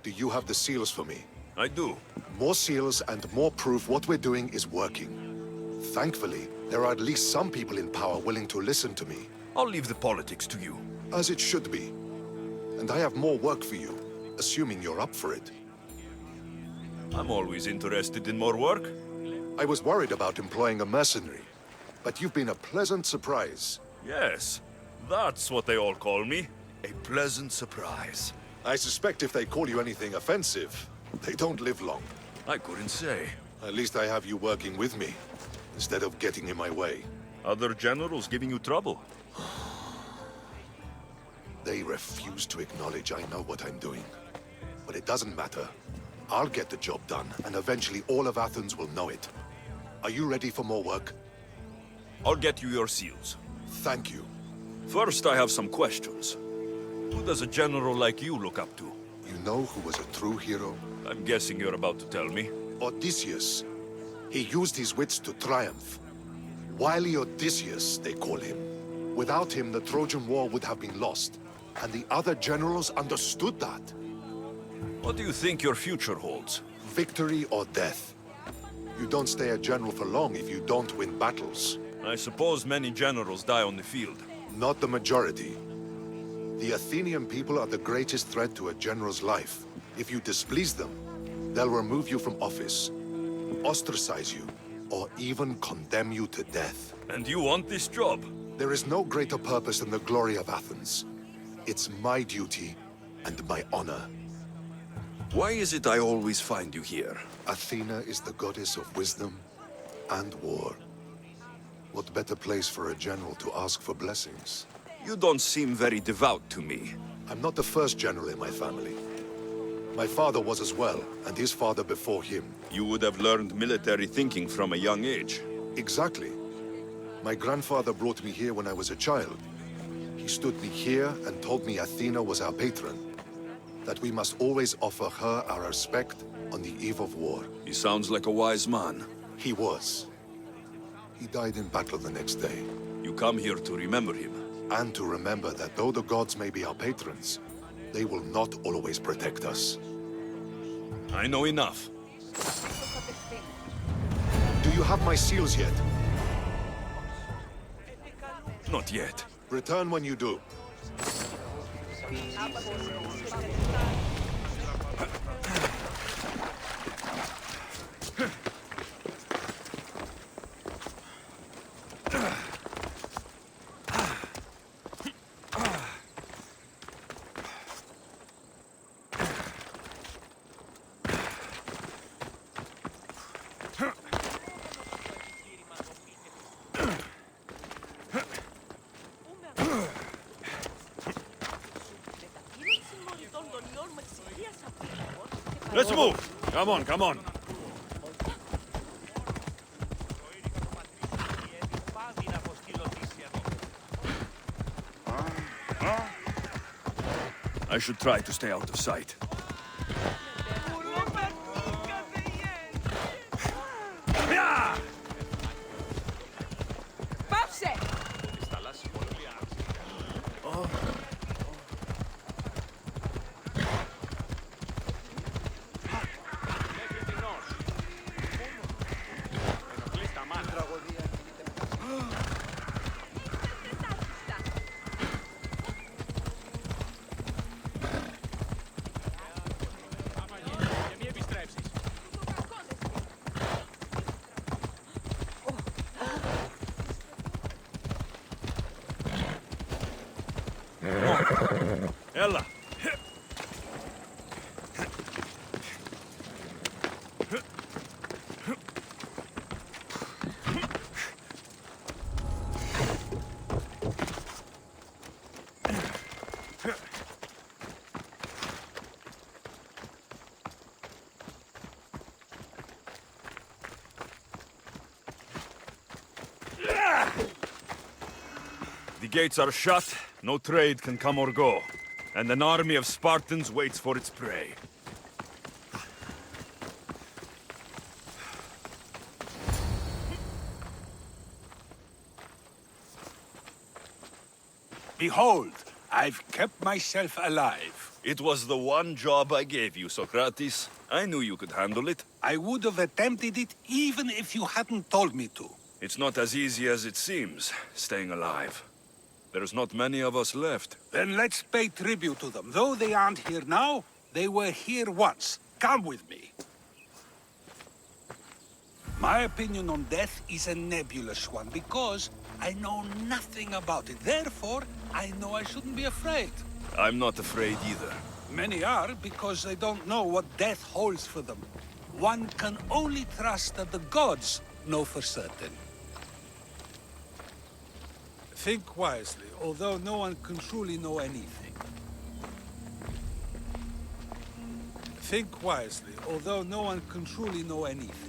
Do you have the seals for me? I do. More seals and more proof what we're doing is working. Thankfully, there are at least some people in power willing to listen to me. I'll leave the politics to you. As it should be. And I have more work for you, assuming you're up for it. I'm always interested in more work. I was worried about employing a mercenary, but you've been a pleasant surprise. Yes, that's what they all call me. A pleasant surprise. I suspect if they call you anything offensive, they don't live long. I couldn't say. At least I have you working with me, instead of getting in my way. Other generals giving you trouble? They refuse to acknowledge I know what I'm doing. But it doesn't matter. I'll get the job done, and eventually all of Athens will know it. Are you ready for more work? I'll get you your seals. Thank you. First, I have some questions. Who does a general like you look up to? You know who was a true hero? I'm guessing you're about to tell me. Odysseus. He used his wits to triumph. Wily Odysseus, they call him. Without him, the Trojan War would have been lost. And the other generals understood that. What do you think your future holds? Victory or death. You don't stay a general for long if you don't win battles. I suppose many generals die on the field. Not the majority. The Athenian people are the greatest threat to a general's life. If you displease them, they'll remove you from office, ostracize you, or even condemn you to death. And you want this job? There is no greater purpose than the glory of Athens. It's my duty and my honor. Why is it I always find you here? Athena is the goddess of wisdom and war. What better place for a general to ask for blessings? You don't seem very devout to me. I'm not the first general in my family. My father was as well, and his father before him. You would have learned military thinking from a young age. Exactly. My grandfather brought me here when I was a child. He stood me here and told me Athena was our patron, that we must always offer her our respect on the eve of war. He sounds like a wise man. He was. He died in battle the next day. You come here to remember him. And to remember that though the gods may be our patrons, they will not always protect us. I know enough. Do you have my seals yet? Not yet. Return when you do. Let's move! Come on, come on. I should try to stay out of sight. Ella. The gates are shut, no trade can come or go, and an army of Spartans waits for its prey. Behold, I've kept myself alive. It was the one job I gave you, Socrates. I knew you could handle it. I would have attempted it even if you hadn't told me to. It's not as easy as it seems, staying alive. There's not many of us left. Then let's pay tribute to them. Though they aren't here now, they were here once. Come with me. My opinion on death is a nebulous one because I know nothing about it. Therefore, I know I shouldn't be afraid. I'm not afraid either. Many are because they don't know what death holds for them. One can only trust that the gods know for certain. Think wisely, although no one can truly know anything. Think wisely, although no one can truly know anything.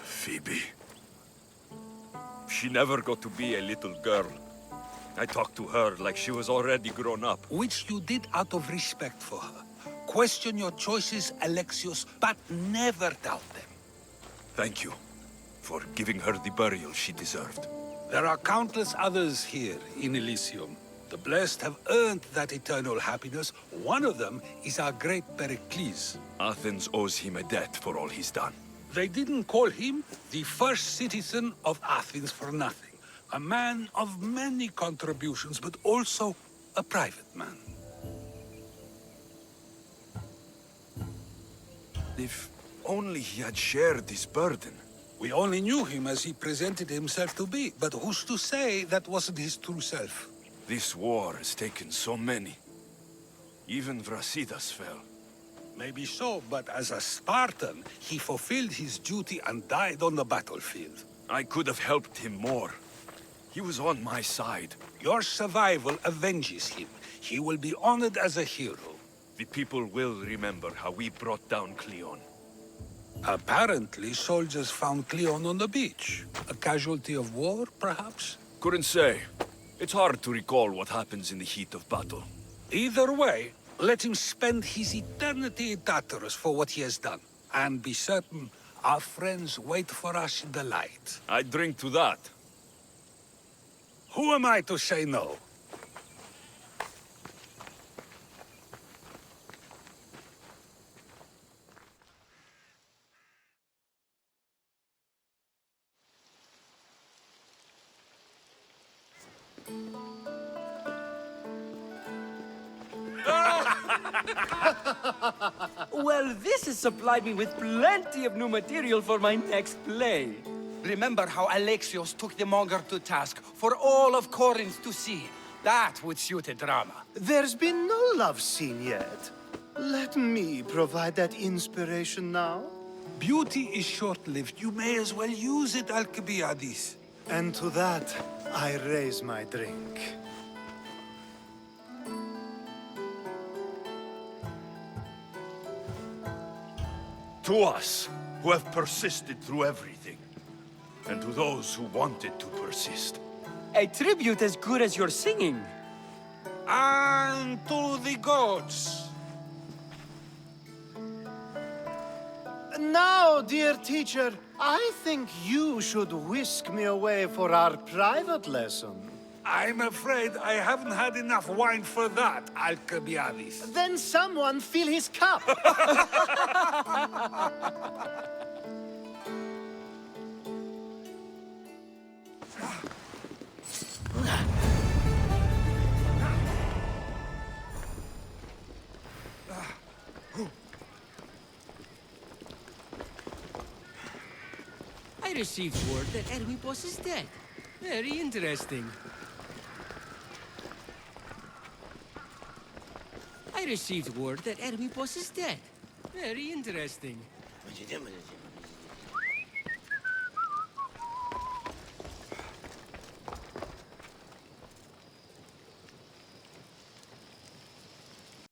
Phoebe. She never got to be a little girl. I talked to her like she was already grown up. Which you did out of respect for her. Question your choices, Alexios, but never doubt them. Thank you for giving her the burial she deserved. There are countless others here in Elysium. The blessed have earned that eternal happiness. One of them is our great Pericles. Athens owes him a debt for all he's done. They didn't call him the first citizen of Athens for nothing. A man of many contributions, but also a private man. If only he had shared his burden. We only knew him as he presented himself to be, but who's to say that wasn't his true self? This war has taken so many. Even Brasidas fell. Maybe so, but as a Spartan, he fulfilled his duty and died on the battlefield. I could have helped him more. He was on my side. Your survival avenges him. He will be honored as a hero. The people will remember how we brought down Cleon. Apparently, soldiers found Cleon on the beach. A casualty of war, perhaps? Couldn't say. It's hard to recall what happens in the heat of battle. Either way, let him spend his eternity in Tartarus for what he has done. And be certain, our friends wait for us in the light. I'd drink to that. Who am I to say no? Well, this has supplied me with plenty of new material for my next play. Remember how Alexios took the monger to task for all of Corinth to see? That would suit a drama. There's been no love scene yet. Let me provide that inspiration now. Beauty is short-lived. You may as well use it, Alcibiades. And to that, I raise my drink. To us, who have persisted through everything. And to those who wanted to persist. A tribute as good as your singing. And to the gods. Now, dear teacher, I think you should whisk me away for our private lesson. I'm afraid I haven't had enough wine for that, Alcibiades. Then someone fill his cup. I received word that Hermippos is dead. Very interesting. I received word that Hermippos is dead. Very interesting.